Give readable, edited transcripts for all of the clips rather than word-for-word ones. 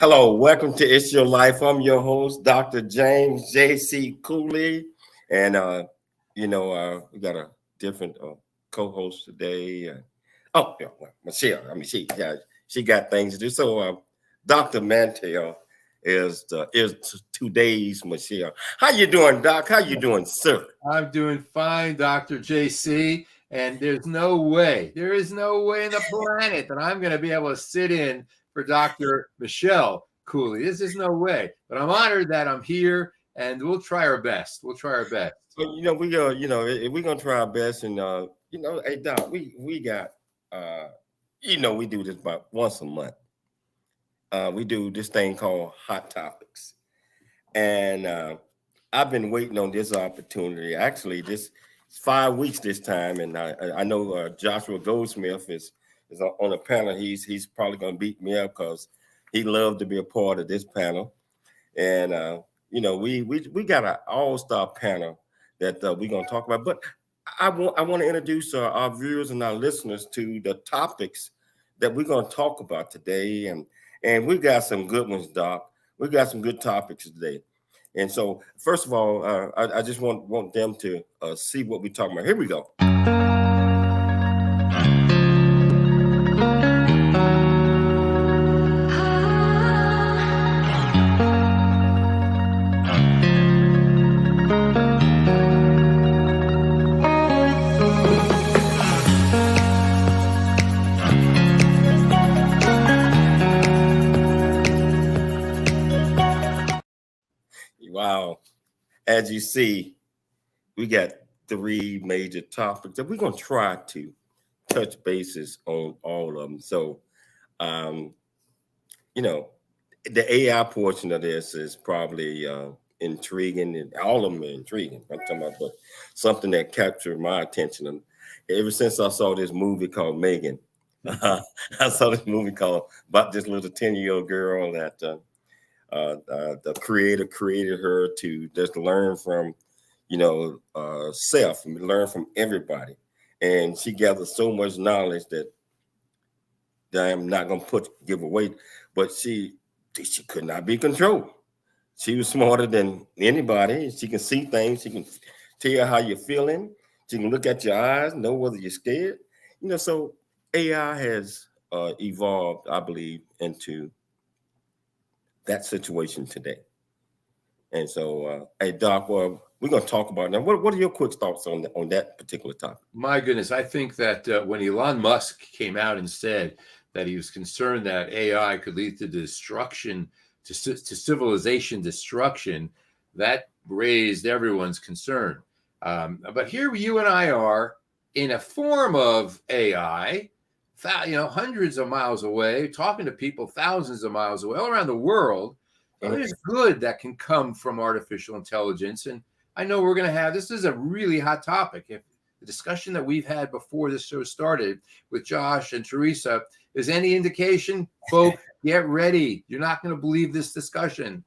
Hello, welcome to It's Your Life. I'm your host, Dr. James J.C. Cooley. And, we got a different co-host today. Michelle. She got things to do. So, Dr. Mantell is today's Michelle. How you doing, Doc? How you doing, sir? I'm doing fine, Dr. JC. And there is no way in the planet that I'm going to be able to sit in for Dr. Michelle Cooley. This is no way. But I'm honored that I'm here, and we'll try our best. Well, we're gonna try our best, and hey, Doc, we got we do this about once a month. We do this thing called Hot Topics, and I've been waiting on this opportunity. Actually, this 5 weeks this time, and I know Joshua Goldsmith is on the panel. He's probably going to beat me up because he loved to be a part of this panel. And we got an all-star panel that we're going to talk about. But I want to introduce our viewers and our listeners to the topics that we're going to talk about today, and we got some good ones, Doc. We got some good topics today. And so, first of all, I just want them to see what we're talking about. Here we go. Wow. As you see, we got three major topics that we're going to try to touch bases on all of them. So, the AI portion of this is probably intriguing, and all of them are intriguing. I'm talking about, but something that captured my attention. And ever since I saw this movie called Megan, I saw this movie called about this little 10-year-old girl that the creator created her to just learn from, self, and learn from everybody. And she gathered so much knowledge that I'm not going to give away, but she could not be controlled. She was smarter than anybody. She can see things. She can tell how you're feeling. She can look at your eyes, know whether you're scared. So AI has evolved, I believe, into that situation today. And so, hey, Doc, we're going to talk about now. What are your quick thoughts on that particular topic? My goodness, I think that when Elon Musk came out and said that he was concerned that AI could lead to destruction, to civilization destruction, that raised everyone's concern. But here you and I are in a form of AI, hundreds of miles away, talking to people thousands of miles away, all around the world. So there's good that can come from artificial intelligence. And I know we're going to have, this is a really hot topic. If the discussion that we've had before this show started with Josh and Theresa is any indication, folks, get ready. You're not going to believe this discussion.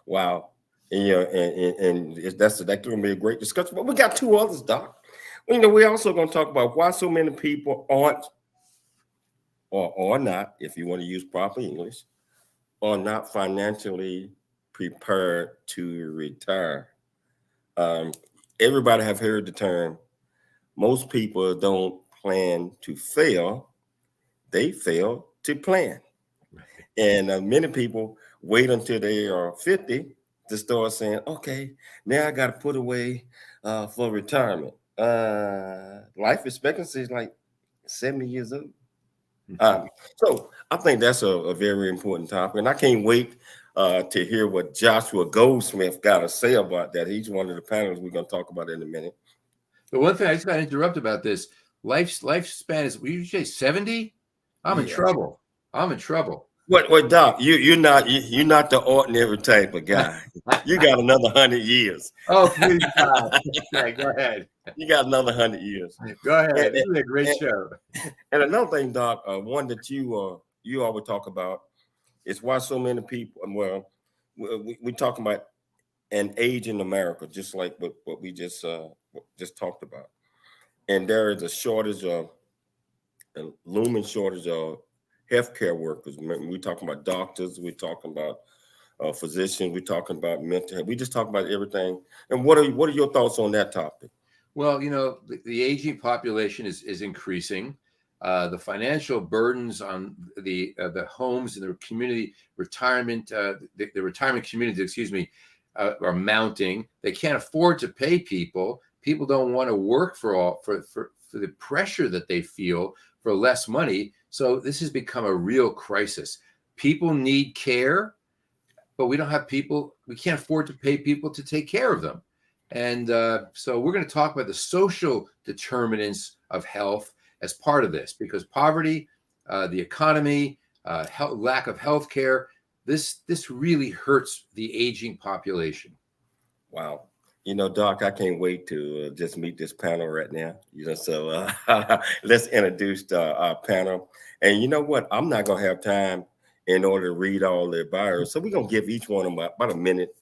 Wow. And that's going to be a great discussion. But we got two others, Doc. We're also going to talk about why so many people aren't or not, if you want to use proper English, are not financially prepared to retire. Everybody have heard the term, most people don't plan to fail, they fail to plan. And many people wait until they are 50 to start saying, okay, now I got to put away for retirement. Life expectancy is like 70 years old. So I think that's a very important topic, and I can't wait to hear what Joshua Goldsmith got to say about that. He's one of the panelists we're going to talk about in a minute. The one thing I just got to interrupt about this, lifespan is, we usually say 70? I'm in trouble. What, Doc? You're not the ordinary type of guy. You got another 100 years. Oh, please, God. Okay, go ahead. You got another 100 years. Go ahead. This is a great show. And another thing, Doc, one that you always talk about is why so many people. Well, we talking about an age in America, just like what we just talked about, and there is a shortage of a looming shortage of healthcare workers. We're talking about doctors. We're talking about physicians. We're talking about mental health. We just talk about everything. And what are your thoughts on that topic? Well, the aging population is increasing. The financial burdens on the homes and the community retirement, the retirement communities, excuse me, are mounting. They can't afford to pay people. People don't want to work for the pressure that they feel for less money. So this has become a real crisis. People need care, but we don't have people. We can't afford to pay people to take care of them. And so we're going to talk about the social determinants of health as part of this, because poverty, the economy, lack of health care, this really hurts the aging population. Wow. Doc, I can't wait to just meet this panel right now. So let's introduce our panel. And you know what? I'm not going to have time in order to read all their bios. So we're going to give each one of them about a minute,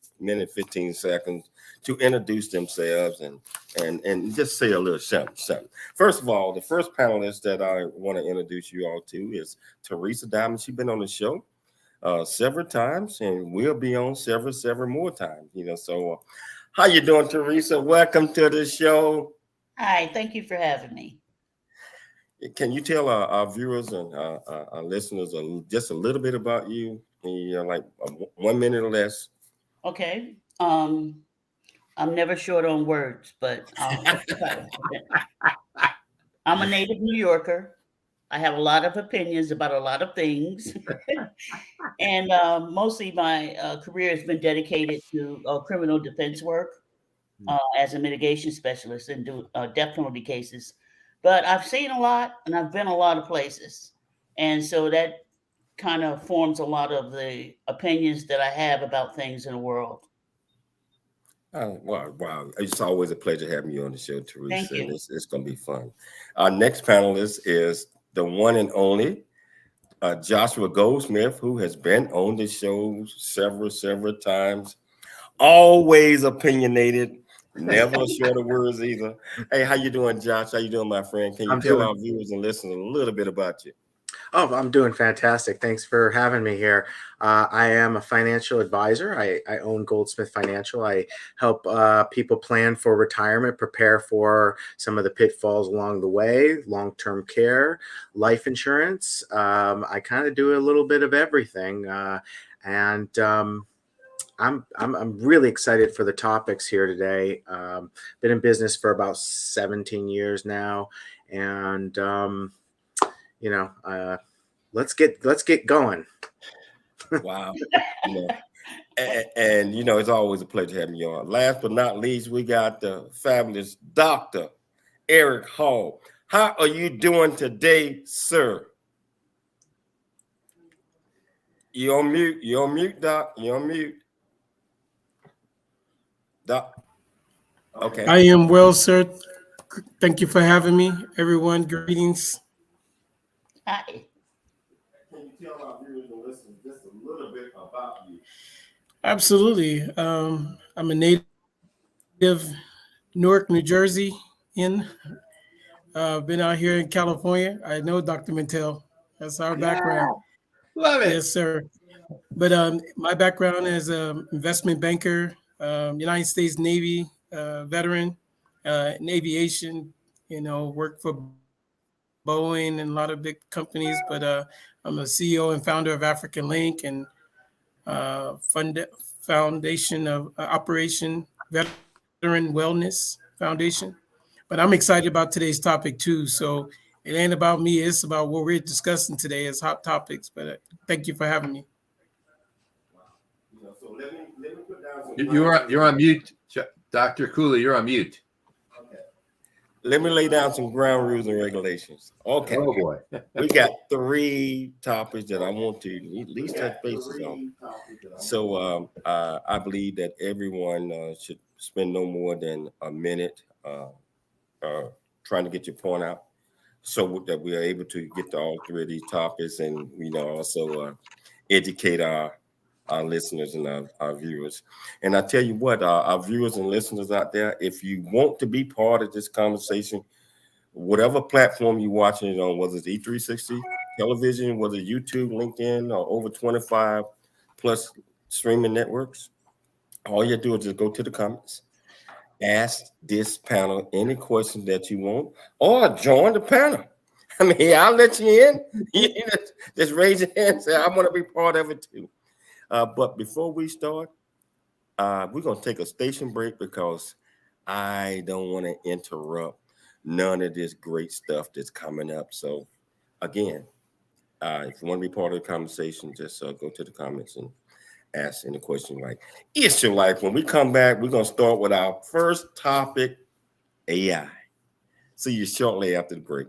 15 seconds to introduce themselves and just say a little something. First of all, the first panelist that I want to introduce you all to is Theresa Diamond. She's been on the show several times and will be on several more times. So how you doing, Theresa? Welcome to the show. Hi, thank you for having me. Can you tell our viewers and our listeners just a little bit about you? Like 1 minute or less. Okay. I'm never short on words, but I'm a native New Yorker. I have a lot of opinions about a lot of things. And mostly my career has been dedicated to criminal defense work as a mitigation specialist and do death penalty cases. But I've seen a lot and I've been a lot of places. And so that kind of forms a lot of the opinions that I have about things in the world. Wow. It's always a pleasure having you on the show, Theresa. Thank you. And it's going to be fun. Our next panelist is the one and only Joshua Goldsmith, who has been on the show several times. Always opinionated, never short of words either. Hey, how you doing, Josh? How you doing, my friend? Can you tell our viewers and listeners a little bit about you? Oh, I'm doing fantastic. Thanks for having me here. I am a financial advisor. I own Goldsmith Financial. I help people plan for retirement, prepare for some of the pitfalls along the way, long-term care, life insurance. I kind of do a little bit of everything. I'm really excited for the topics here today. Been in business for about 17 years now, and let's get going. Wow. And it's always a pleasure having you on. Last but not least, we got the fabulous Dr. Erick Hall. How are you doing today, sir? You're on mute, Doc. You're on mute. Doc. Okay. I am well, sir. Thank you for having me, everyone. Greetings. Hi. Can you tell our viewers and listeners just a little bit about you? Absolutely. I'm a native Newark, New Jersey. Been out here in California. I know Dr. Mantell. That's our background. Love it. Yes, sir. But my background is an investment banker, United States Navy veteran, in aviation. Worked for Boeing and a lot of big companies. But I'm a CEO and founder of African Link and foundation of Operation Veteran Wellness Foundation. But I'm excited about today's topic too. So it ain't about me. It's about what we're discussing today as hot topics. But thank you for having me. So let me put down some You're on mute, Dr. Cooley. You're on mute. Okay. Let me lay down some ground rules and regulations. Okay. Oh boy. We got 3 topics that I want to at least touch bases on. So I believe that everyone should spend no more than a minute trying to get your point out, so that we are able to get to all 3 of these topics, and also educate our listeners and our viewers. And I tell you what, our viewers and listeners out there, if you want to be part of this conversation, whatever platform you're watching it on, whether it's E360 television, whether YouTube, LinkedIn, or over 25 plus streaming networks. All you do is just go to the comments, ask this panel any questions that you want, or join the panel. I mean, I'll let you in. You just raise your hand and say, I want to be part of it too. But before we start, we're going to take a station break because I don't want to interrupt none of this great stuff that's coming up. So again, if you want to be part of the conversation, just go to the comments and ask any question like, it's your life. When we come back, we're going to start with our first topic, AI. See you shortly after the break.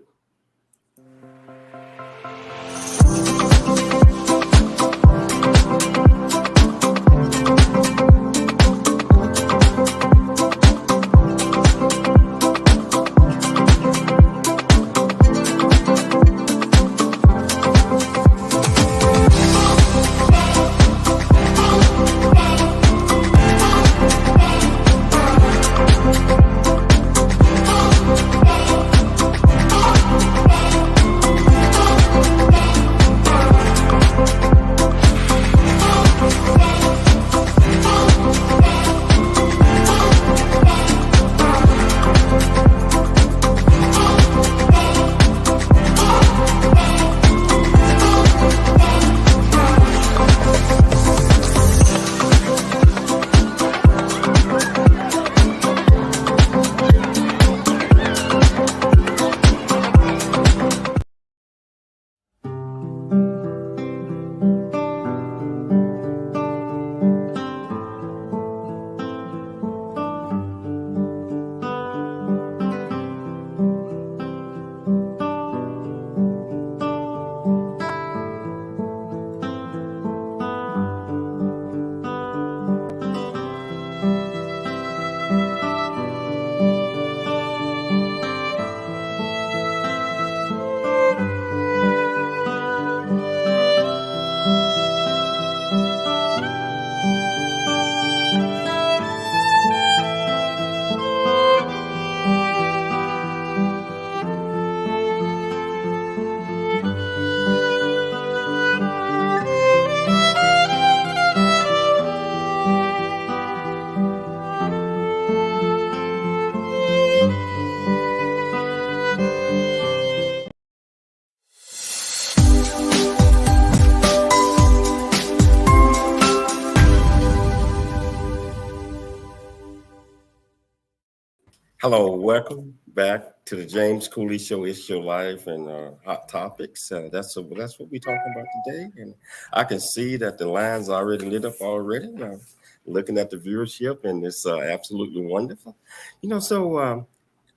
Hello, welcome back to the James Cooley Show. It's your life and hot topics. That's what we're talking about today. And I can see that the lines are already lit up already. Looking at the viewership, and it's absolutely wonderful. So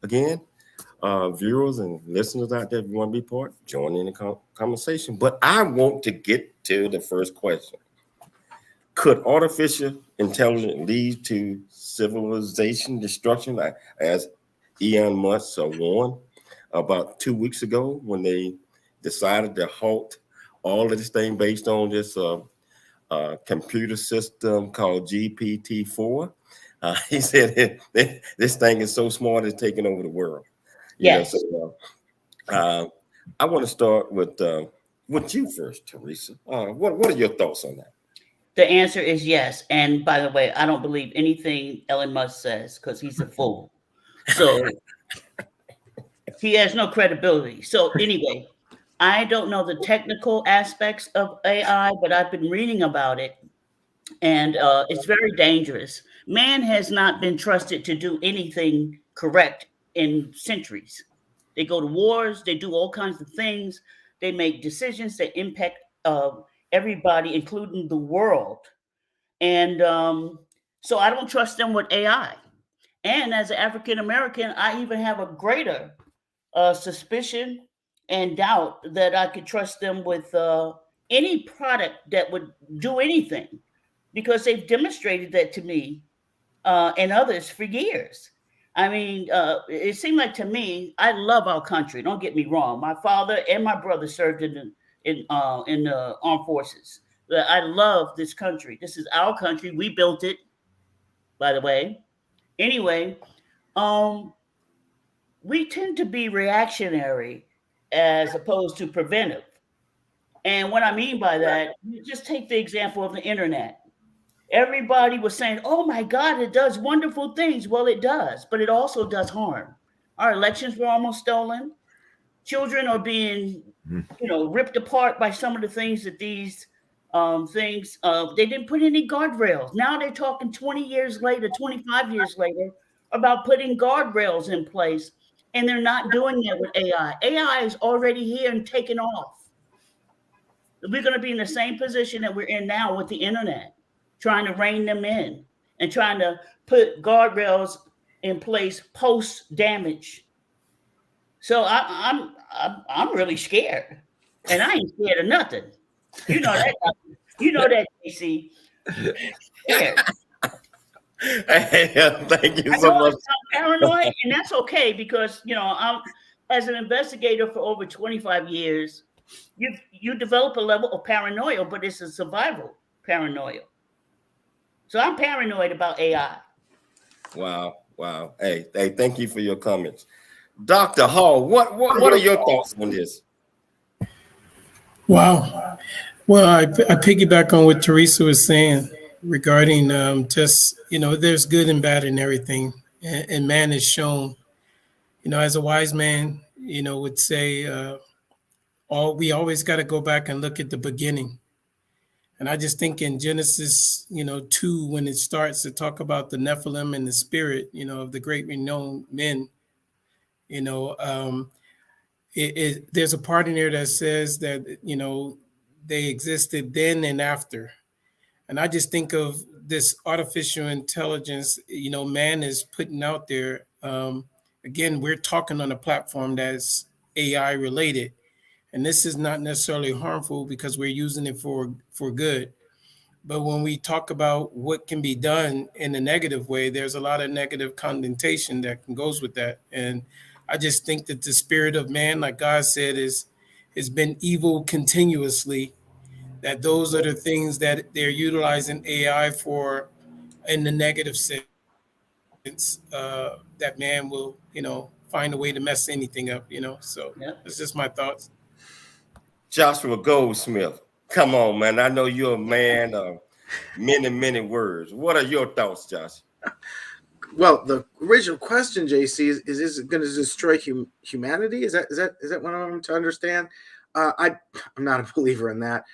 again, viewers and listeners out there, if you want to be part, join in the conversation. But I want to get to the first question. Could artificial intelligence lead to civilization destruction, as Elon Musk warned about 2 weeks ago when they decided to halt all of this thing based on this computer system called GPT-4? He said this thing is so smart it's taking over the world. Yes. I want to start with you first, Theresa. What are your thoughts on that? The answer is yes. And by the way, I don't believe anything Elon Musk says because he's a fool. So he has no credibility. So anyway, I don't know the technical aspects of AI, but I've been reading about it. And it's very dangerous. Man has not been trusted to do anything correct in centuries. They go to wars. They do all kinds of things. They make decisions that impact everybody, including the world. And so I don't trust them with AI. And as an African American, I even have a greater suspicion and doubt that I could trust them with any product that would do anything, because they've demonstrated that to me and others for years. I mean, it seemed like to me, I love our country. Don't get me wrong. My father and my brother served in the armed forces. I love this country. This is our country. We built it, by the way. Anyway, we tend to be reactionary as opposed to preventive. And what I mean by that, you just take the example of the internet. Everybody was saying, oh my God, it does wonderful things. Well, it does, but it also does harm. Our elections were almost stolen. Children are being, ripped apart by some of the things that these things, they didn't put any guardrails. Now they're talking 20 years later, 25 years later, about putting guardrails in place. And they're not doing that with AI. AI is already here and taking off. We're going to be in the same position that we're in now with the internet, trying to rein them in and trying to put guardrails in place post damage. So I'm really scared, and I ain't scared of nothing. You know that. You know that, JC. Scared. Hey, thank you I so know much. I'm paranoid, and that's okay because I'm as an investigator for over 25 years. You develop a level of paranoia, but it's a survival paranoia. So I'm paranoid about AI. Wow. Hey, thank you for your comments. Dr. Hall, what are your thoughts on this? Wow. Well, I piggyback on what Theresa was saying regarding just, there's good and bad in everything. And man is shown, as a wise man, would say, we always got to go back and look at the beginning. And I just think in Genesis, 2, when it starts to talk about the Nephilim and the spirit, of the great renowned men, there's a part in there that says that, they existed then and after. And I just think of this artificial intelligence, man is putting out there. Again, we're talking on a platform that's AI related. And this is not necessarily harmful because we're using it for good. But when we talk about what can be done in a negative way, there's a lot of negative connotation that goes with that. And I just think that the spirit of man, like God said, has been evil continuously, that those are the things that they're utilizing AI for in the negative sense, that man will, find a way to mess anything up, So That's just my thoughts. Joshua Goldsmith, come on, man. I know you're a man of many words. What are your thoughts, Josh? Well, the original question, JC, is it going to destroy humanity? Is that what I'm to understand? I'm not a believer in that.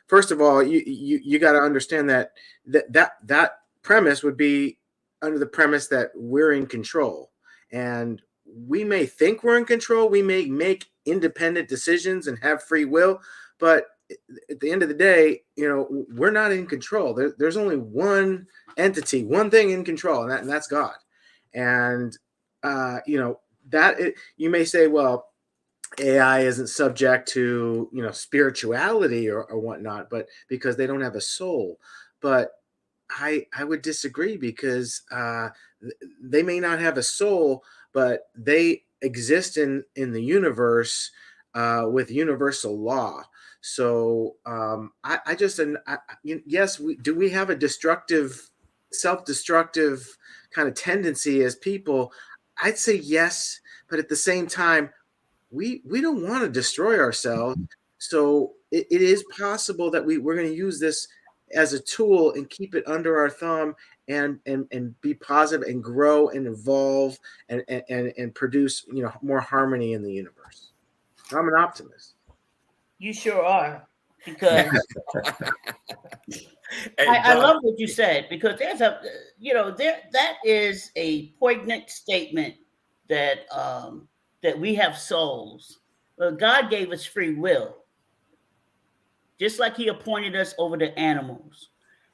First of all, you got to understand that premise would be under the premise that we're in control, and we may think we're in control. We may make independent decisions and have free will, but at the end of the day, we're not in control. There's only one entity, one thing in control, and that's God. And you may say, well, AI isn't subject to spirituality or whatnot, but because they don't have a soul. But I would disagree because they may not have a soul, but they exist in the universe with universal law. So yes, we have a destructive, self-destructive kind of tendency as people? I'd say yes, but at the same time, we don't want to destroy ourselves. So it is possible that we're going to use this as a tool and keep it under our thumb and be positive and grow and evolve and produce more harmony in the universe. I'm an optimist. You sure are, because I love what you said, because there's that is a poignant statement that that we have souls. Well, God gave us free will, just like He appointed us over the animals.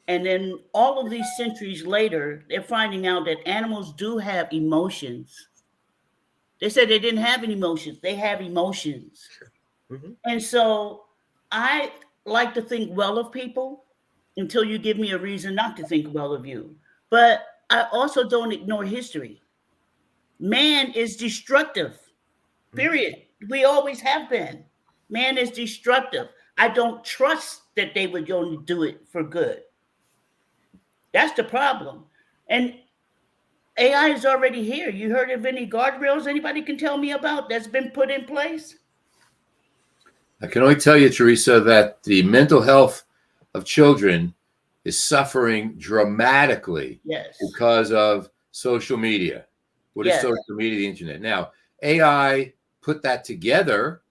And then all of these centuries later, they're finding out that animals do have emotions. They said they didn't have any emotions. They have emotions. Mm-hmm. And so I like to think well of people until you give me a reason not to think well of you. But I also don't ignore history. Man is destructive, period. We always have been. Man is destructive. I don't trust that they would only do it for good. That's the problem. And AI is already here. You heard of any guardrails anybody can tell me about that's been put in place? I can only tell you, Theresa, that the mental health of children is suffering dramatically Yes. because of social media. What is Yes. social media? The internet. Now, AI put that together,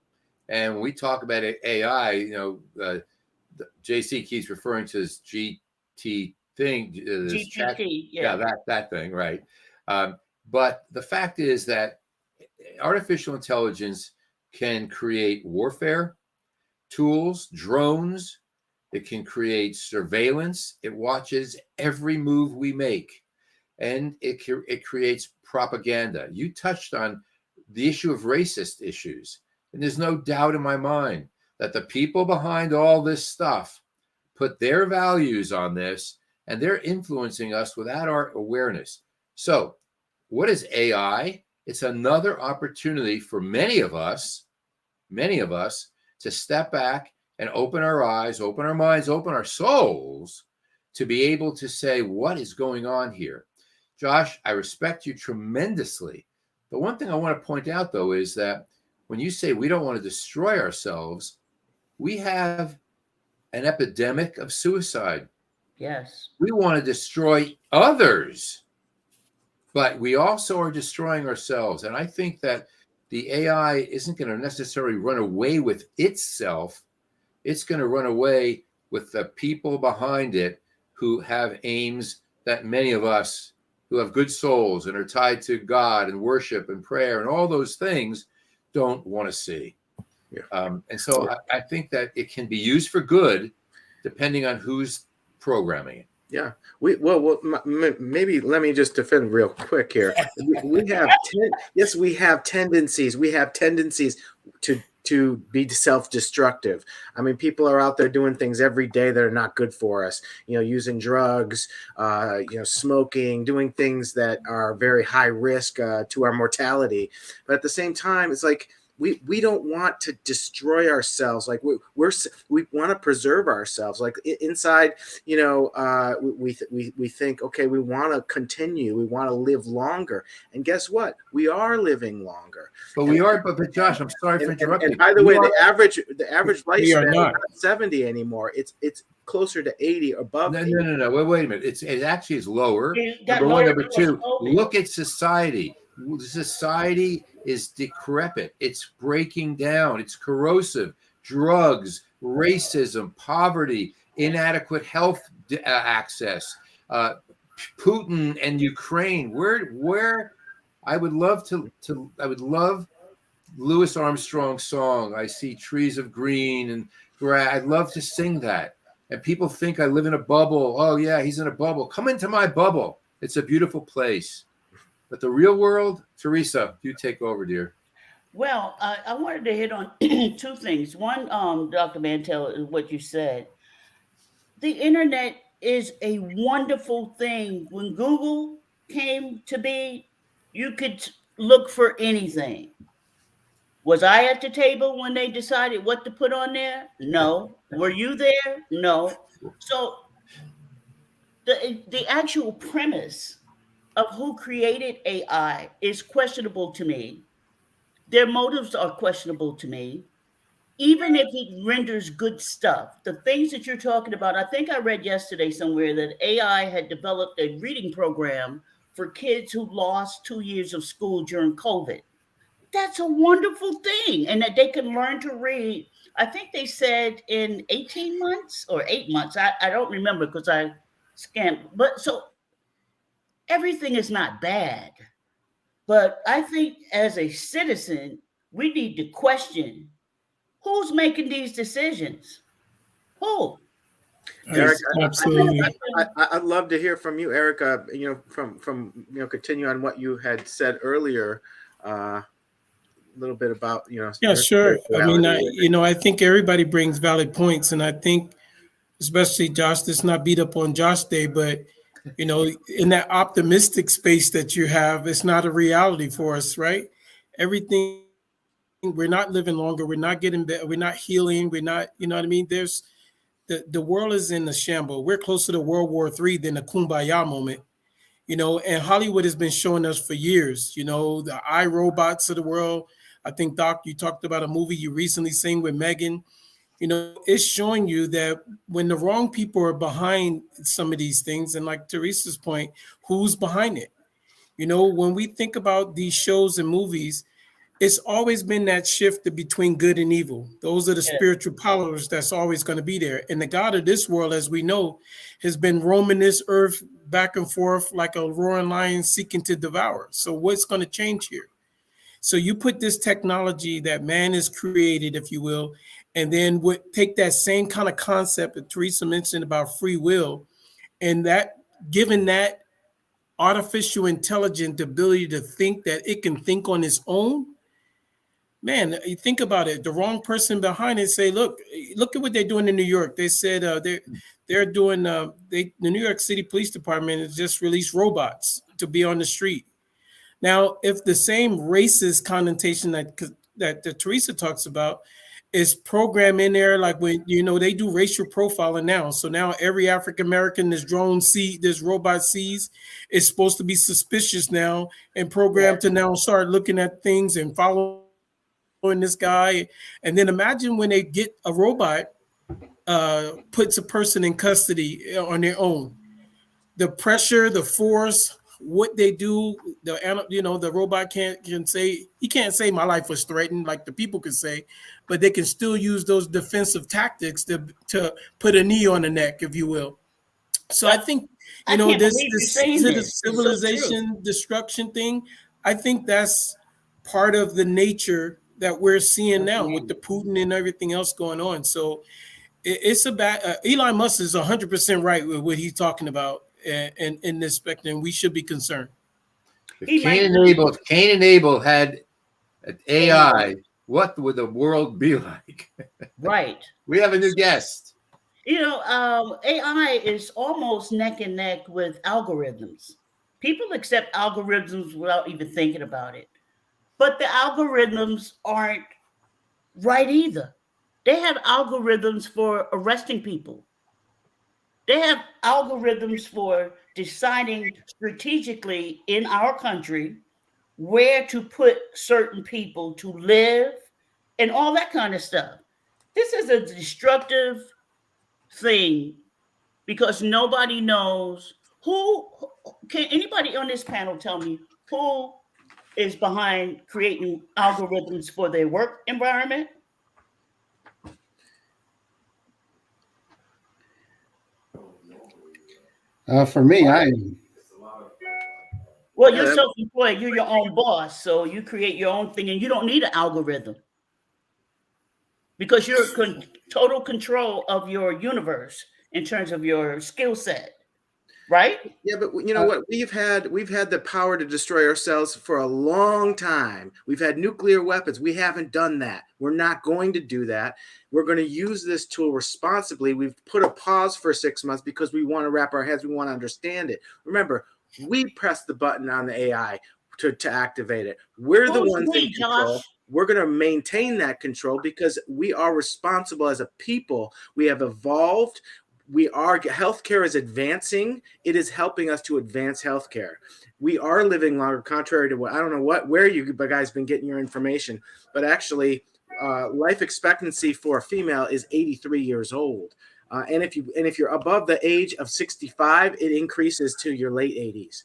and when we talk about AI, JC keeps referring to this GT thing, this chat, yeah, that thing, right? But the fact is that artificial intelligence can create warfare tools, drones. It can create surveillance. It watches every move we make, and it creates propaganda. You touched on the issue of racist issues, and there's no doubt in my mind that the people behind all this stuff put their values on this, and they're influencing us without our awareness. So, what is AI? It's another opportunity for many of us to step back and open our eyes, open our minds, open our souls to be able to say, what is going on here? Josh, I respect you tremendously. The one thing I want to point out, though, is that when you say we don't want to destroy ourselves, we have an epidemic of suicide. Yes. We want to destroy others, but we also are destroying ourselves. And I think that the AI isn't going to necessarily run away with itself. It's going to run away with the people behind it who have aims that many of us who have good souls and are tied to God and worship and prayer and all those things don't want to see. Yeah. And so I think that it can be used for good depending on who's programming it. Yeah, maybe let me just defend real quick here. We have we have tendencies. We have tendencies to be self-destructive. I mean, people are out there doing things every day that are not good for us. Using drugs, smoking, doing things that are very high risk to our mortality. But at the same time, it's like we don't want to destroy ourselves. Like we want to preserve ourselves. Like inside, we think, okay, we want to continue. We want to live longer. And guess what? We are living longer. But we are. But Josh, I'm sorry for interrupting. And by the way, the average lifespan is not 70 anymore. It's closer to 80, above. No. 80. No. Wait a minute. It actually is lower. Number one. Number two. Look at society. Society is decrepit. It's breaking down. It's corrosive. Drugs, racism, poverty, inadequate health access, Putin and Ukraine. Where I would love I would love Louis Armstrong's song. I see trees of green and I'd love to sing that. And people think I live in a bubble. Oh yeah, he's in a bubble. Come into my bubble. It's a beautiful place. But the real world, Theresa, you take over, dear. Well, I wanted to hit on two things. One, Dr. Mantell, is what you said. The internet is a wonderful thing. When Google came to be, you could look for anything. Was I at the table when they decided what to put on there? No. Were you there? No. So the actual premise of who created AI is questionable to me. Their motives are questionable to me. Even if it renders good stuff, the things that you're talking about, I think I read yesterday somewhere that AI had developed a reading program for kids who lost 2 years of school during COVID. That's a wonderful thing. And that they can learn to read. I think they said in 18 months or 8 months. I don't remember because I scanned. But so everything is not bad. But I think as a citizen, we need to question who's making these decisions. Who? Erick, Absolutely. I'd love to hear from you, Erick. From continue on what you had said earlier. A little bit about Yeah, sure. I mean, I think everybody brings valid points, and I think, especially Josh, let's not beat up on Josh Day, but in that optimistic space that you have, it's not a reality for us, right? Everything, we're not living longer, we're not getting better, we're not healing, we're not, you know what I mean? There's the world is in a shamble. We're closer to World War III than the Kumbaya moment, and Hollywood has been showing us for years, the iRobots of the world, I think, Doc, you talked about a movie you recently seen with Megan. You know, it's showing you that when the wrong people are behind some of these things, and like Theresa's point, who's behind it? You know, when we think about these shows and movies, it's always been that shift between good and evil. Those are the spiritual powers that's always going to be there. And the God of this world, as we know, has been roaming this earth back and forth like a roaring lion seeking to devour. So what's going to change here? So you put this technology that man has created, if you will, and then take that same kind of concept that Theresa mentioned about free will, and that given that artificial intelligence the ability to think that it can think on its own, man, you think about it. The wrong person behind it say, look at what they're doing in New York. They said they're doing the New York City Police Department has just released robots to be on the street. Now, if the same racist connotation that Theresa talks about is programmed in there, like when, you know, they do racial profiling now. So now every African American this robot sees is supposed to be suspicious now and programmed to now start looking at things and following this guy. And then imagine when they get a robot puts a person in custody on their own. The pressure, the force, what they do, the robot can't say my life was threatened like the people could say, but they can still use those defensive tactics to put a knee on the neck, if you will. So I think, this civilization destruction thing, I think that's part of the nature that we're seeing now with the Putin and everything else going on. So it's about Elon Musk is 100% right with what he's talking about. And in this spectrum, we should be concerned. If Cain and Abel had an AI, what would the world be like? Right. We have a new guest. AI is almost neck and neck with algorithms. People accept algorithms without even thinking about it. But the algorithms aren't right either. They have algorithms for arresting people. They have algorithms for deciding strategically in our country where to put certain people to live and all that kind of stuff. This is a destructive thing because nobody knows who. Can anybody on this panel tell me who is behind creating algorithms for their work environment? For me, well, you're self-employed. You're your own boss, so you create your own thing, and you don't need an algorithm because you're total control of your universe in terms of your skill set, right? Yeah, but you know what? We've had the power to destroy ourselves for a long time. We've had nuclear weapons. We haven't done that. We're not going to do that. We're going to use this tool responsibly. We've put a pause for 6 months because we want to wrap our heads. We want to understand it. Remember, we press the button on the AI to activate it. We're the ones in control. Josh? We're going to maintain that control because we are responsible as a people. We have evolved. Healthcare is advancing. It is helping us to advance healthcare. We are living longer, contrary to what, I don't know where you guys been getting your information, but actually life expectancy for a female is 83 years old. And if you're above the age of 65, it increases to your late 80s.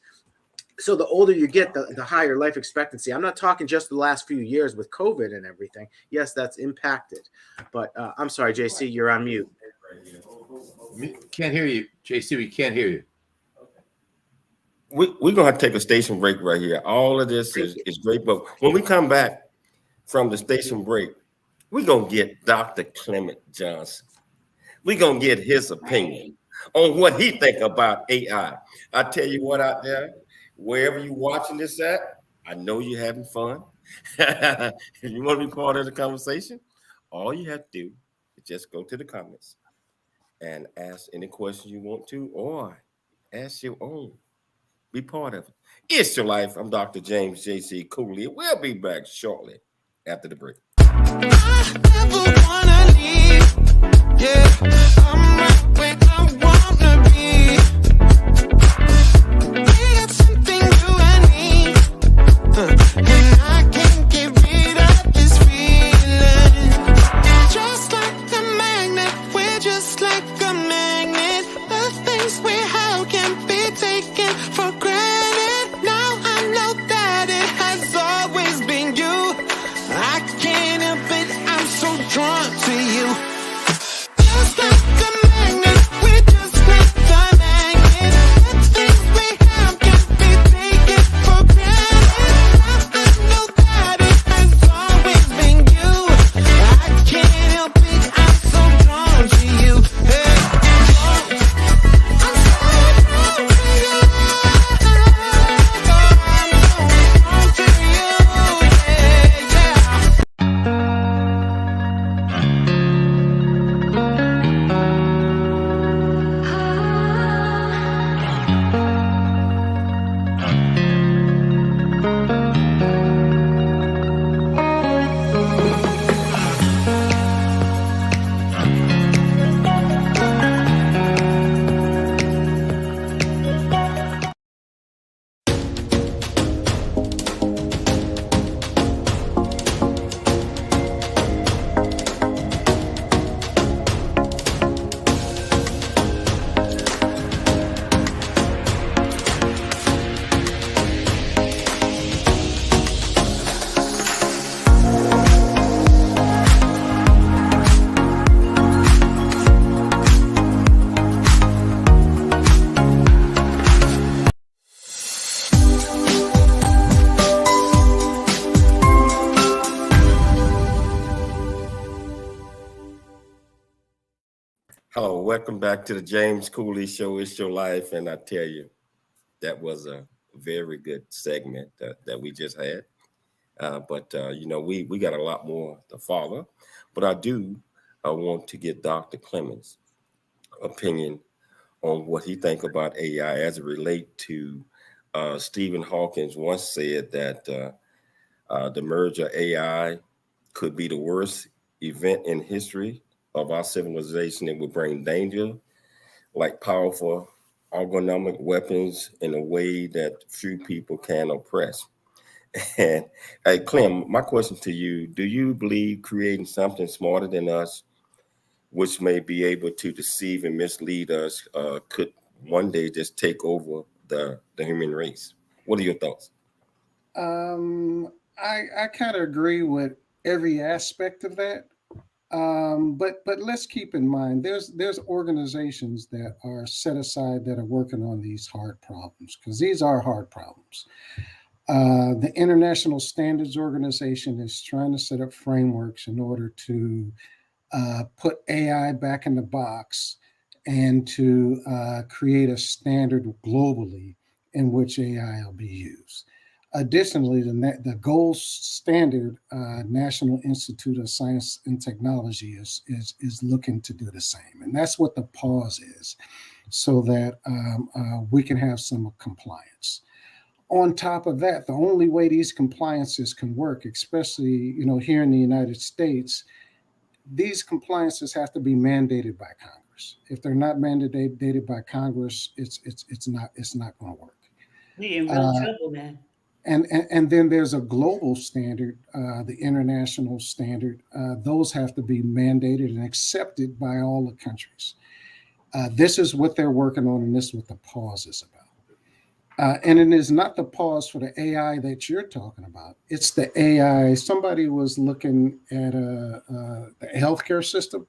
So the older you get, the higher life expectancy. I'm not talking just the last few years with COVID and everything. Yes, that's impacted. But I'm sorry, JC, you're on mute. Can't hear you, JC. We can't hear you. We're going to have to take a station break right here. All of this is great. But when we come back from the station break, we're going to get Dr. Clement Johnson. We're going to get his opinion on what he think about AI. I tell you what, out there, wherever you're watching this at, I know you're having fun. If you want to be part of the conversation, all you have to do is just go to the comments and ask any questions you want to, or ask your own. Be part of it. It's your life. I'm Dr. James J.C. Cooley. We'll be back shortly after the break. I never wanna leave. Yeah, I'm right where I wanna be. We got something you and me, and I can't get rid of welcome back to the James Cooley Show. It's your life, and I tell you, that was a very good segment that we just had. But we got a lot more to follow. But I want to get Dr. Clemens' opinion on what he think about AI as it relate to Stephen Hawking once said that the merge of AI could be the worst event in history of our civilization. It would bring danger, like powerful ergonomic weapons in a way that few people can oppress. And hey, Clem, my question to you, do you believe creating something smarter than us, which may be able to deceive and mislead us, could one day just take over the human race? What are your thoughts? I kind of agree with every aspect of that. But let's keep in mind there's organizations that are set aside that are working on these hard problems, because these are hard problems. The International Standards Organization is trying to set up frameworks in order to put AI back in the box and to create a standard globally in which AI will be used. Additionally, the gold standard National Institute of Science and Technology is looking to do the same, and that's what the pause is, so that we can have some compliance. On top of that, the only way these compliances can work, especially here in the United States, these compliances have to be mandated by Congress. If they're not mandated by Congress, it's not going to work. We in real trouble, man. And then there's a global standard, the international standard. Those have to be mandated and accepted by all the countries. This is what they're working on, and this is what the pause is about. And it is not the pause for the AI that you're talking about. It's the AI. Somebody was looking at the healthcare system.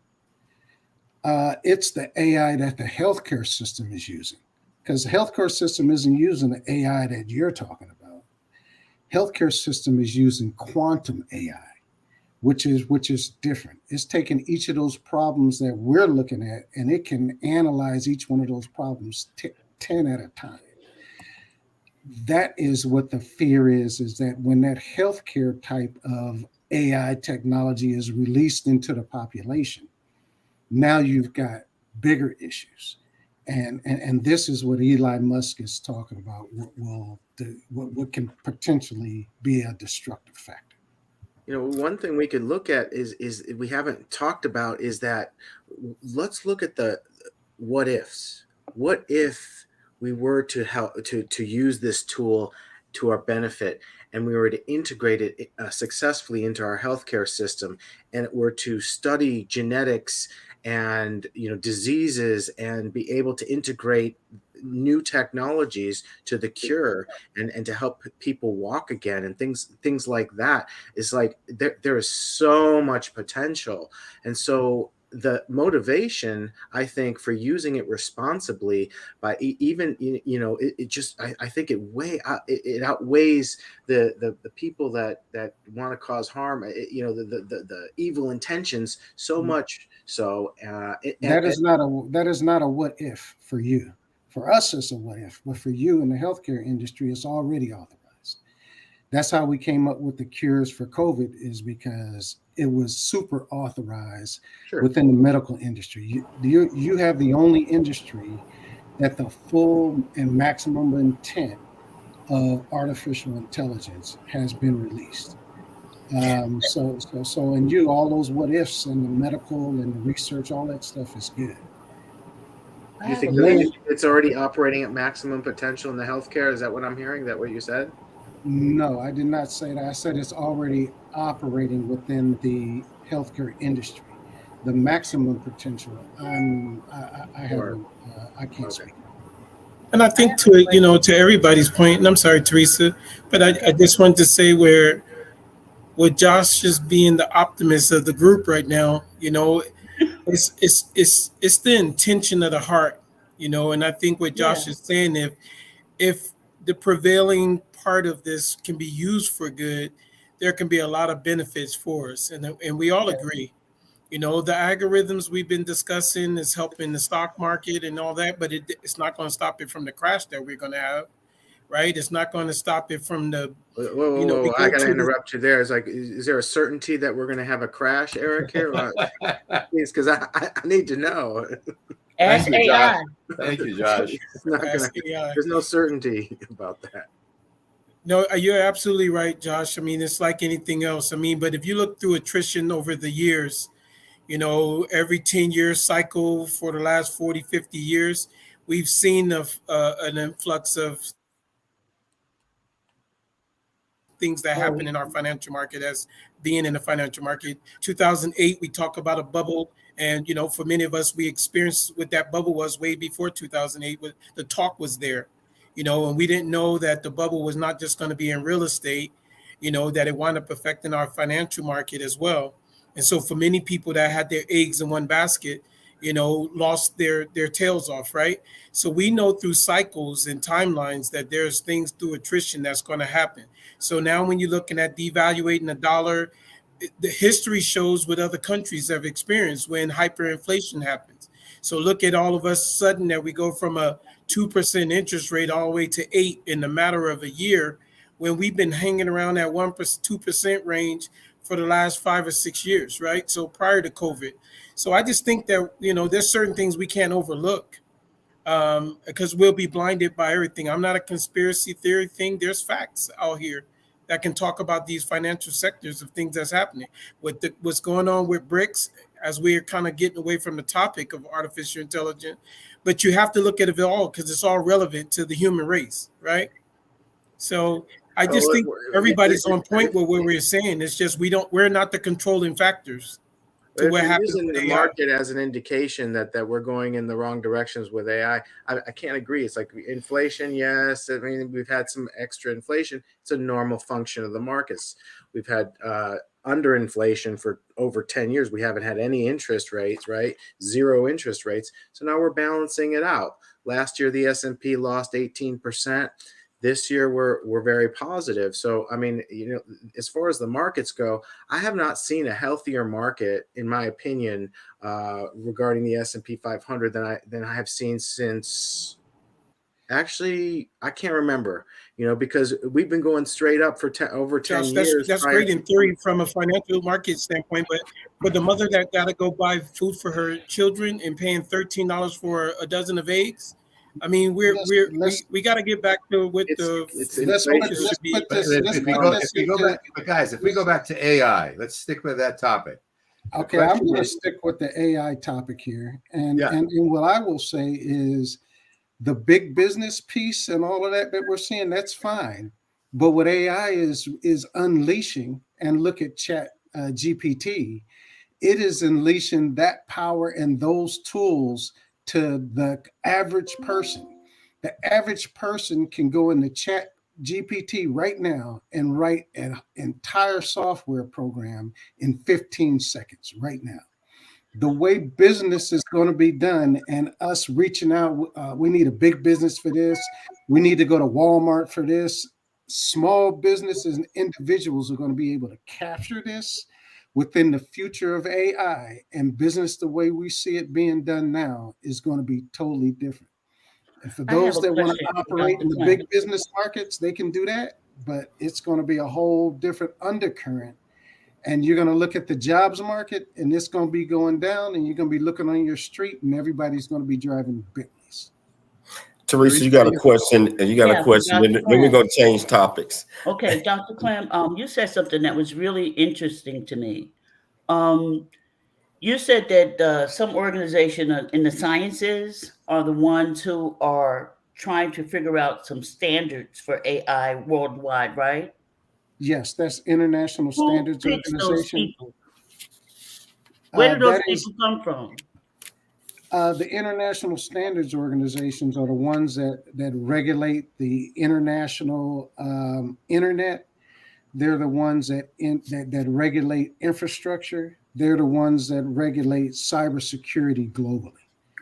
It's the AI that the healthcare system is using, because the healthcare system isn't using the AI that you're talking about. Healthcare system is using quantum AI, which is different. It's taking each of those problems that we're looking at, and it can analyze each one of those problems 10 at a time. That is what the fear is that when that healthcare type of AI technology is released into the population, now you've got bigger issues. And this is what Elon Musk is talking about. What can potentially be a destructive factor. One thing we could look at is we haven't talked about is that let's look at the what ifs. What if we were to help to use this tool to our benefit, and we were to integrate it successfully into our healthcare system, and it were to study genetics and diseases and be able to integrate new technologies to the cure and to help people walk again and things like that. Is like there is so much potential. And so the motivation, I think, for using it responsibly by even I think it outweighs the people that want to cause harm, the evil intentions so much. So that is not a what if for you. For us, it's a what if, but for you in the healthcare industry, it's already authorized. That's how we came up with the cures for COVID, is because it was super authorized within the medical industry. You have the only industry that the full and maximum intent of artificial intelligence has been released. So and all those what ifs and the medical and the research, all that stuff is good. Do you think it's already operating at maximum potential in the healthcare? Is that what I'm hearing? Is that what you said? No, I did not say that. I said it's already operating within the healthcare industry. The maximum potential, I can't speak. And I think to everybody's point, and I'm sorry, Theresa, but I just wanted to say where Josh is being the optimist of the group right now, it's the intention of the heart, and I think what Josh is saying, if the prevailing part of this can be used for good, there can be a lot of benefits for us, and we all agree. You know, the algorithms we've been discussing is helping the stock market and all that, but it's not going to stop it from the crash that we're going to have, right? It's not going to stop it from the, Whoa, whoa, you know, we whoa. I go got to to the, interrupt you there. It's like, is there a certainty that we're going to have a crash, Eric, here? Please, because I need to know. Ask Thank you, Josh. AI. Thank you, Josh. It's not Ask gonna, AI. there's no certainty about that. No, you're absolutely right, Josh. I mean, it's like anything else. I mean, but if you look through attrition over the years, you know, every 10-year cycle for the last 40, 50 years, we've seen an influx of things that happen in our financial market as being in the financial market. 2008, we talk about a bubble. And, you know, for many of us, we experienced what that bubble was way before 2008. The talk was there, you know, and we didn't know that the bubble was not just going to be in real estate, you know, that it wound up affecting our financial market as well. And so for many people that had their eggs in one basket, you know, lost their tails off, right? So we know through cycles and timelines that there's things through attrition that's going to happen. So now when you're looking at devaluating the dollar, the history shows what other countries have experienced when hyperinflation happens. So look at all of us sudden that we go from a 2% interest rate all the way to 8 in a matter of a year, when we've been hanging around that 1%, 2% range for the last 5 or 6 years, right? So prior to COVID. So I just think that, you know, there's certain things we can't overlook because we'll be blinded by everything. I'm not a conspiracy theory thing. There's facts out here that can talk about these financial sectors of things that's happening. What's going on with BRICS, as we're kind of getting away from the topic of artificial intelligence, but you have to look at it all because it's all relevant to the human race, right? So I just think everybody's on point with what we're saying. It's just we're not the controlling factors to what happens using with the AI. market as an indication that we're going in the wrong directions with AI, I can't agree. It's like inflation, yes. I mean, we've had some extra inflation. It's a normal function of the markets. We've had underinflation for over 10 years. We haven't had any interest rates, right? Zero interest rates. So now we're balancing it out. Last year, the S&P lost 18%. This year, we're very positive. So, I mean, you know, as far as the markets go, I have not seen a healthier market, in my opinion, regarding the S&P 500 than I have seen since. Actually, I can't remember, you know, because we've been going straight up for over 10 Josh, years. that's great in theory from a financial market standpoint, but for the mother that got to go buy food for her children and paying $13 for a dozen of eggs, I mean, we got to get back to what Let's focus should be. If we go back to AI, let's stick with that topic. Okay, I'm going to stick with the AI topic here, and what I will say is the big business piece and all of that we're seeing, that's fine. But what AI is unleashing, and look at Chat GPT, it is unleashing that power and those tools to the average person. The average person can go into Chat GPT right now and write an entire software program in 15 seconds right now. The way business is going to be done and us reaching out, we need a big business for this. We need to go to Walmart for this. Small businesses and individuals are going to be able to capture this within the future of AI, and business the way we see it being done now is going to be totally different. And for those that want to operate in the big business markets, they can do that, but it's going to be a whole different undercurrent. And you're going to look at the jobs market, and it's going to be going down, and you're going to be looking on your street, and everybody's going to be driving Bentleys. Teresa, you got a question, and you got a question. Then we're going to change topics. Okay, Dr. Clem, you said something that was really interesting to me. You said that some organization in the sciences are the ones who are trying to figure out some standards for AI worldwide, right? Yes, that's International Standards Organization. Where do those people come from? The international standards organizations are the ones that regulate the international internet. They're the ones that regulate infrastructure. They're the ones that regulate cybersecurity globally.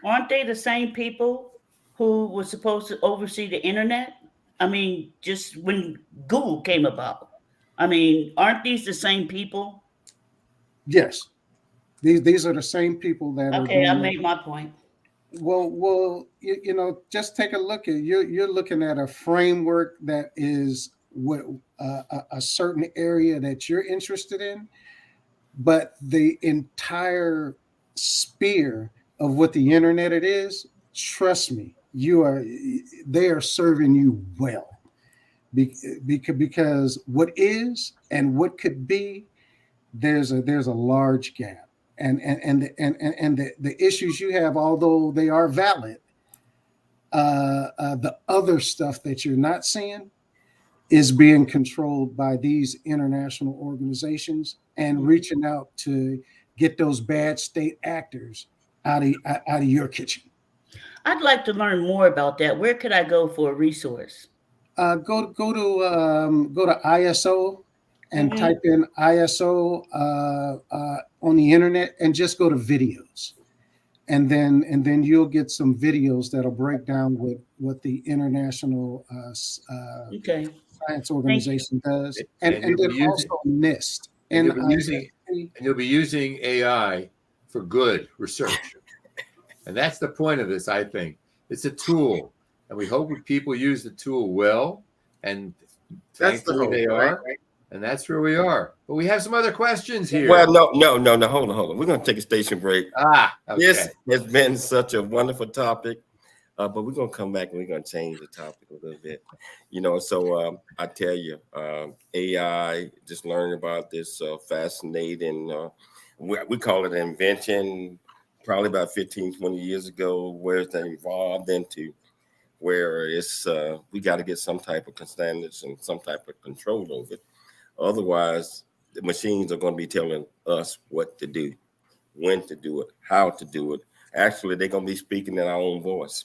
Aren't they the same people who were supposed to oversee the internet? I mean, just when Google came about. I mean, aren't these the same people? Yes. These are the same people that Okay, I are made my point. just take a look at you're looking at a framework that is what a certain area that you're interested in, but the entire sphere of what the internet it is, trust me, they are serving you well, because what is and what could be, there's a large gap, and the issues you have, although they are valid, the other stuff that you're not seeing is being controlled by these international organizations and reaching out to get those bad state actors out of your kitchen. I'd like to learn more about that. Where could I go for a resource? Go to ISO and Mhm. type in ISO on the internet and just go to videos, and then you'll get some videos that'll break down what the international Okay. science organization does, And and you'll then be using- also NIST And and you'll be using AI for good research. And that's the point of this, I think. It's a tool. And we hope people use the tool well. And That's the thankfully they hope, are. right? And that's where we are. But we have some other questions here. Well, no. Hold on. We're going to take a station break. Okay. This has been such a wonderful topic, but we're going to come back and we're going to change the topic a little bit. So I tell you, AI, just learning about this fascinating, we call it an invention, probably about 15, 20 years ago, where it's evolved into where it's we got to get some type of standards and some type of control over it. Otherwise, the machines are going to be telling us what to do, when to do it, how to do it. Actually, they're going to be speaking in our own voice.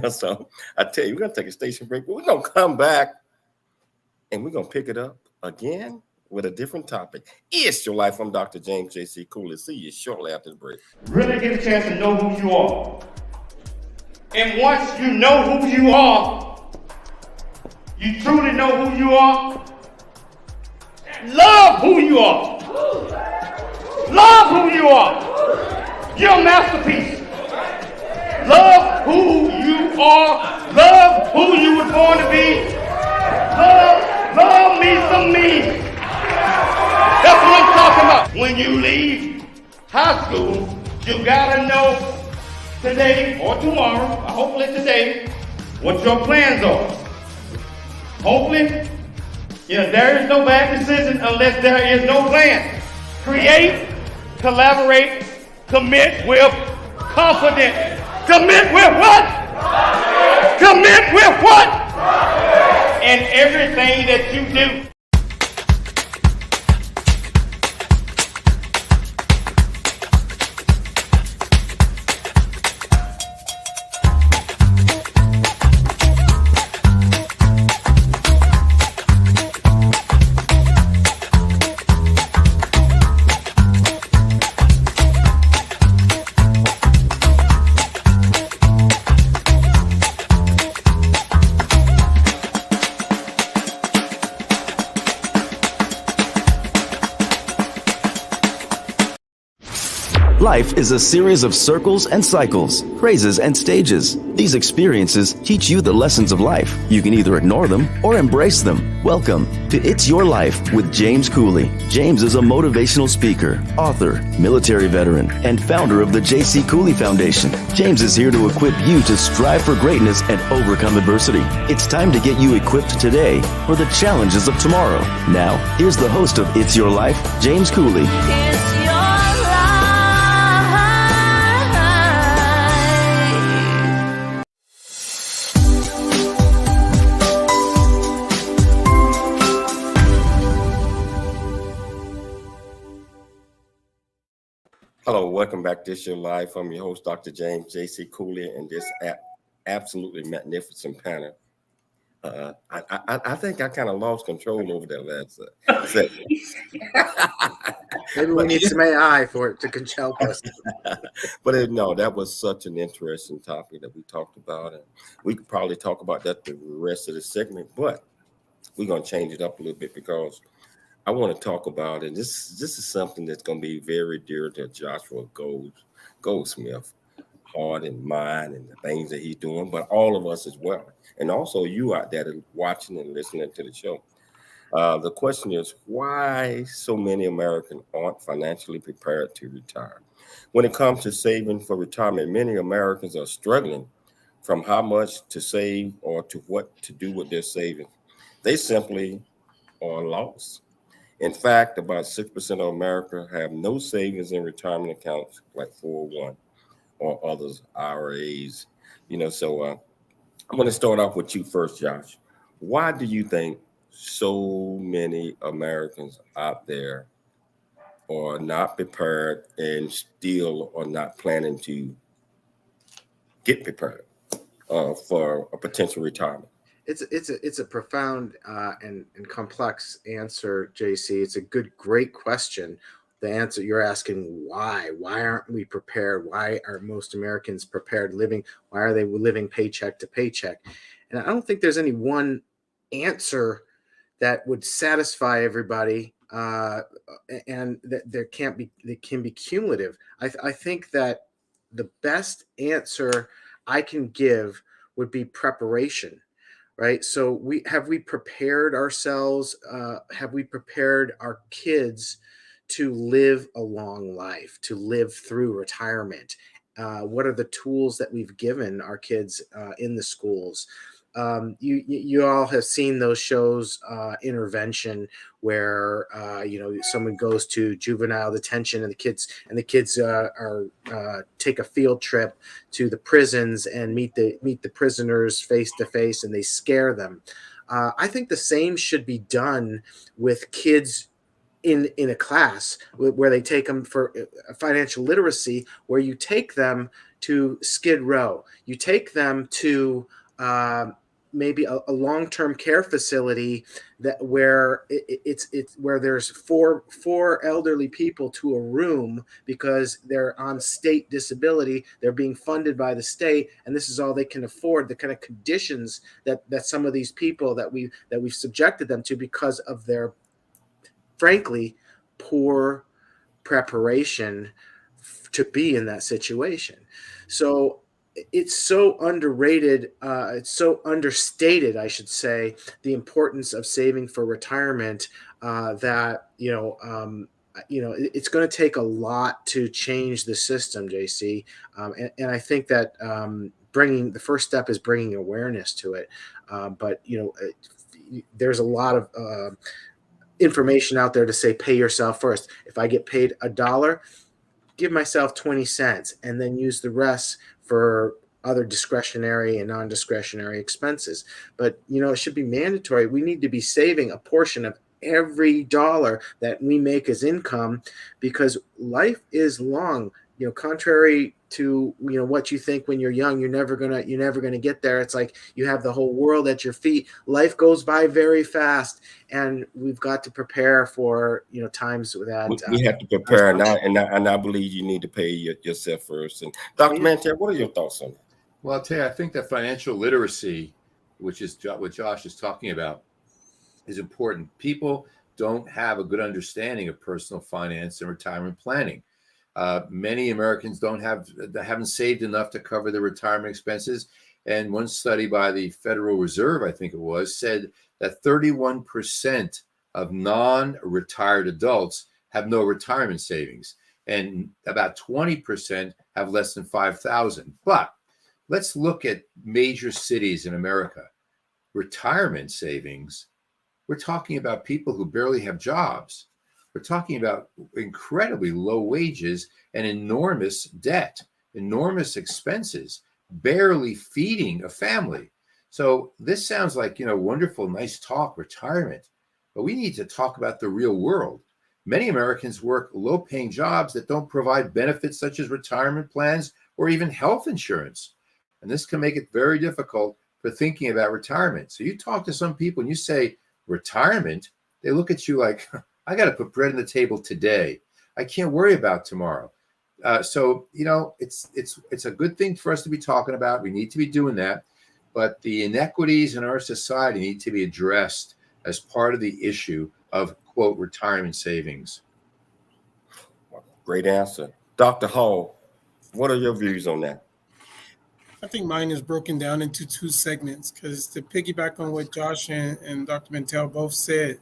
So I tell you, we're going to take a station break, but we're going to come back and we're going to pick it up again with a different topic. It's Your Life. I'm Dr. James J.C. Cooley. See you shortly after the break. Really get a chance to know who you are. And once you know who you are, you truly know who you are, love who you are. Love who you are. You're a masterpiece. Love who you are. Love who you were born to be. Love me some me. That's what I'm talking about. When you leave high school, you gotta know today or tomorrow, hopefully today, what your plans are. Hopefully, there is no bad decision unless there is no plan. Create, collaborate, commit with confidence. Commit with what? Commit with what? And everything that you do. Life is a series of circles and cycles, phrases and stages. These experiences teach you the lessons of life. You can either ignore them or embrace them. Welcome to It's Your Life with James Cooley. James is a motivational speaker, author, military veteran, and founder of the J.C. Cooley Foundation. James is here to equip you to strive for greatness and overcome adversity. It's time to get you equipped today for the challenges of tomorrow. Now, here's the host of It's Your Life, James Cooley. Hello, welcome back to It's Your Life. I'm your host, Dr. James J.C. Cooley, and this absolutely magnificent panel. I think I kind of lost control over that last segment. Maybe we need some AI for it to help us. But no, that was such an interesting topic that we talked about, and we could probably talk about that the rest of the segment, but we're going to change it up a little bit because I want to talk about, and this is something that's going to be very dear to Joshua Goldsmith heart and mind and the things that he's doing, but all of us as well, and also you out there watching and listening to the show. The question is, why so many Americans aren't financially prepared to retire? When it comes to saving for retirement, many Americans are struggling from how much to save or to what to do with their savings. They simply are lost. In fact, about 6% of America have no savings in retirement accounts like 401 or others, IRAs. I'm going to start off with you first, Josh. Why do you think so many Americans out there are not prepared and still are not planning to get prepared for a potential retirement? It's a profound and complex answer, JC. It's a great question. The answer you're asking, why aren't we prepared? Why are most Americans prepared living? Why are they living paycheck to paycheck? And I don't think there's any one answer that would satisfy everybody, and that they can be cumulative. I think that the best answer I can give would be preparation. Right. So we prepared ourselves? Have we prepared our kids to live a long life, to live through retirement? What are the tools that we've given our kids in the schools? You all have seen those shows, Intervention, where someone goes to juvenile detention and the kids take a field trip to the prisons and meet the prisoners face to face, and they scare them. I think the same should be done with kids in a class where they take them for financial literacy, where you take them to Skid Row, you take them to maybe a long-term care facility where it's where there's four elderly people to a room because they're on state disability. They're being funded by the state, and this is all they can afford. The kind of conditions that some of these people that we've subjected them to because of their, frankly, poor preparation to be in that situation. So it's so underrated. It's so understated, I should say, the importance of saving for retirement. That it's going to take a lot to change the system, JC. And I think that the first step is bringing awareness to it. But there's a lot of information out there to say pay yourself first. If I get paid $1, give myself 20 cents and then use the rest for other discretionary and non-discretionary expenses. But it should be mandatory. We need to be saving a portion of every dollar that we make as income, because life is long. Contrary to what you think when you're young, you're never gonna get there. It's like you have the whole world at your feet. Life goes by very fast, and we've got to prepare for times that we have to prepare, and I believe you need to pay yourself first. And Dr. Mantell, what are your thoughts on that? Well, I'll tell you, I think that financial literacy, which is what Josh is talking about, is important. People don't have a good understanding of personal finance and retirement planning. Many Americans haven't saved enough to cover their retirement expenses. And one study by the Federal Reserve, I think it was, said that 31% of non-retired adults have no retirement savings, and about 20% have less than $5,000. But let's look at major cities in America. Retirement savings, we're talking about people who barely have jobs. We're talking about incredibly low wages and enormous debt, enormous expenses, barely feeding a family. So this sounds like, wonderful, nice talk, retirement, but we need to talk about the real world. Many Americans work low-paying jobs that don't provide benefits such as retirement plans or even health insurance. And this can make it very difficult for thinking about retirement. So you talk to some people and you say, retirement, they look at you like, I got to put bread on the table today. I can't worry about tomorrow. So it's a good thing for us to be talking about. We need to be doing that. But the inequities in our society need to be addressed as part of the issue of, quote, unquote retirement savings? Great answer. Dr. Hall, what are your views on that? I think mine is broken down into two segments because to piggyback on what Josh and Dr. Mantell both said,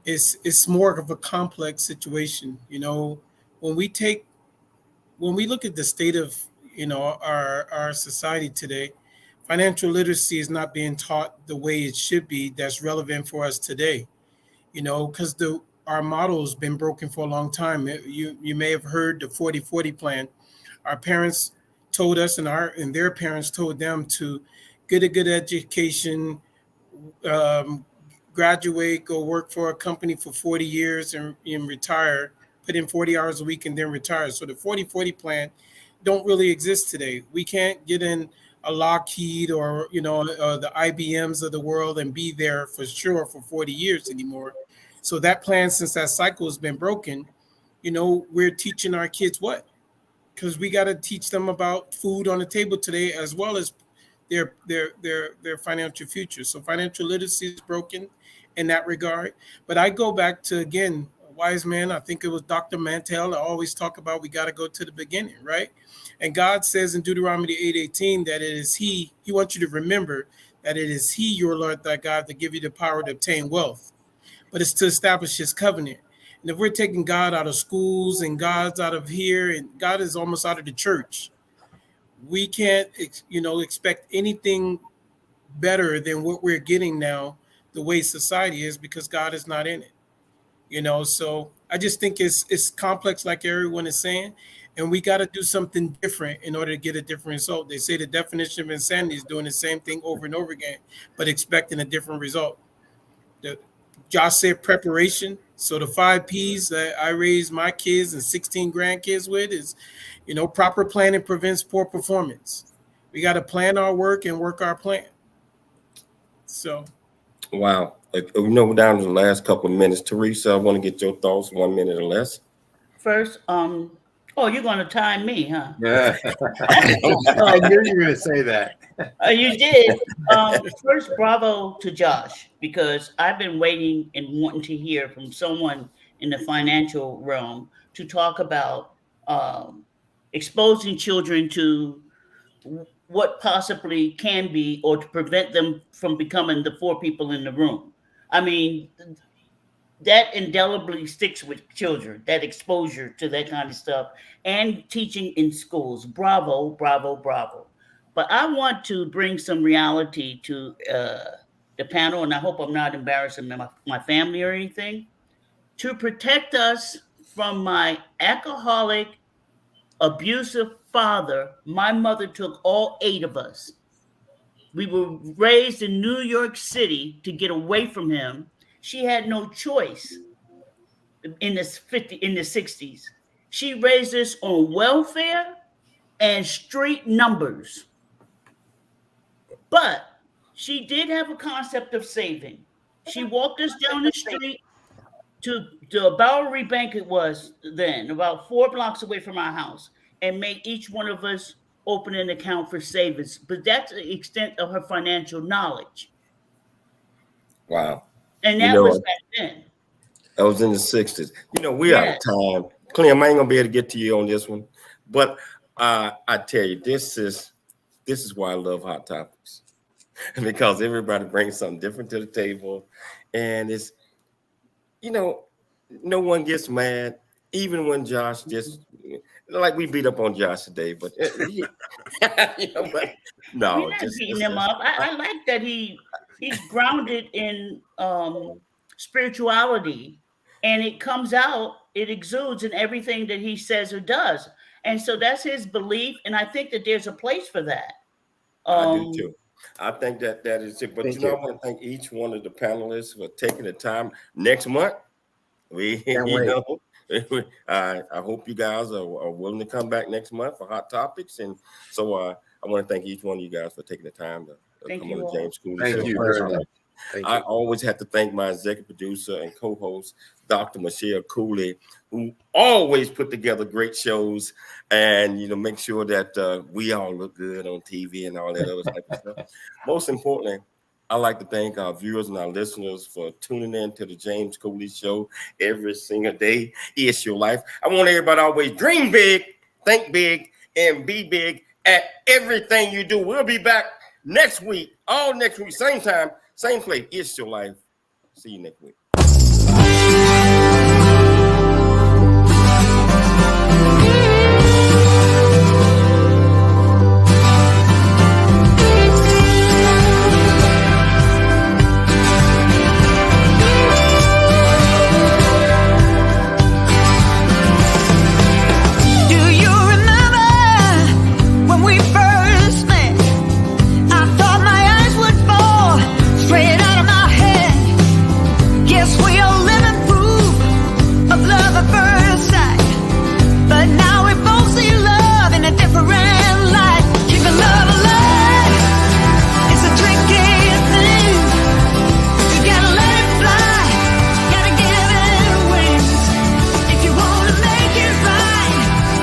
it's more of a complex situation. When we look at the state of our society today, financial literacy is not being taught the way it should be. That's relevant for us today. Because our model has been broken for a long time. You may have heard the 40-40 plan. Our parents told us, and their parents told them to get a good education, graduate, go work for a company for 40 years and retire, put in 40 hours a week and then retire. So the 40-40 plan don't really exist today. We can't get in a Lockheed or the IBMs of the world and be there for sure for 40 years anymore. So that plan, since that cycle has been broken, we're teaching our kids what? Because we got to teach them about food on the table today, as well as their financial future. So financial literacy is broken in that regard. But I go back to, again, a wise man, I think it was Dr. Mantell, I always talk about we got to go to the beginning, right? And God says in Deuteronomy 8:18 that it is he wants you to remember that it is he, your Lord, thy God, that give you the power to obtain wealth. But it's to establish his covenant. And if we're taking God out of schools and God's out of here and God is almost out of the church, we can't, expect anything better than what we're getting now, the way society is, because God is not in it. So I just think it's complex, like everyone is saying, and we got to do something different in order to get a different result. They say the definition of insanity is doing the same thing over and over again, but expecting a different result. Josh said preparation. So the 5 P's that I raised my kids and 16 grandkids with is, proper planning prevents poor performance. We got to plan our work and work our plan. So. Wow. We're down to the last couple of minutes. Theresa, I want to get your thoughts, 1 minute or less. First, you're going to time me, huh? Yeah. I knew you were going to say that. You did. First, bravo to Josh, because I've been waiting and wanting to hear from someone in the financial realm to talk about exposing children to what possibly can be, or to prevent them from becoming the 4 people in the room. I mean, that indelibly sticks with children, that exposure to that kind of stuff, and teaching in schools. Bravo, bravo, bravo. But I want to bring some reality to the panel, and I hope I'm not embarrassing my family or anything. To protect us from my alcoholic, abusive father, my mother took all 8 of us. We were raised in New York City to get away from him. She had no choice in the 60s. She raised us on welfare and street numbers. But she did have a concept of saving. She walked us down the street to a Bowery Bank, it was then, about 4 blocks away from our house, and made each one of us open an account for savings. But that's the extent of her financial knowledge. Wow. And that was back then. That was in the 60s. We out of time. Clem, I ain't gonna be able to get to you on this one. But I tell you, this is why I love Hot Topics. Because everybody brings something different to the table. And it's, no one gets mad, even when Josh just, like we beat up on Josh today, but no, we're not beating him up. I like that he's grounded in spirituality, and it comes out, it exudes in everything that he says or does. And so that's his belief, and I think that there's a place for that. I do too. I think that is it. But I want to thank each one of the panelists for taking the time. Next month, I hope you guys are willing to come back next month for Hot Topics. And so I want to thank each one of you guys for taking the time to come on the James School. Thank you very much. I always have to thank my executive producer and co-host, Dr. Michelle Cooley, who always put together great shows and, make sure that we all look good on TV and all that other type of stuff. Most importantly, I'd like to thank our viewers and our listeners for tuning in to the James Cooley Show every single day. It's your life. I want everybody to always dream big, think big, and be big at everything you do. We'll be back next week, all next week, same time, same place. It's your life. See you next week.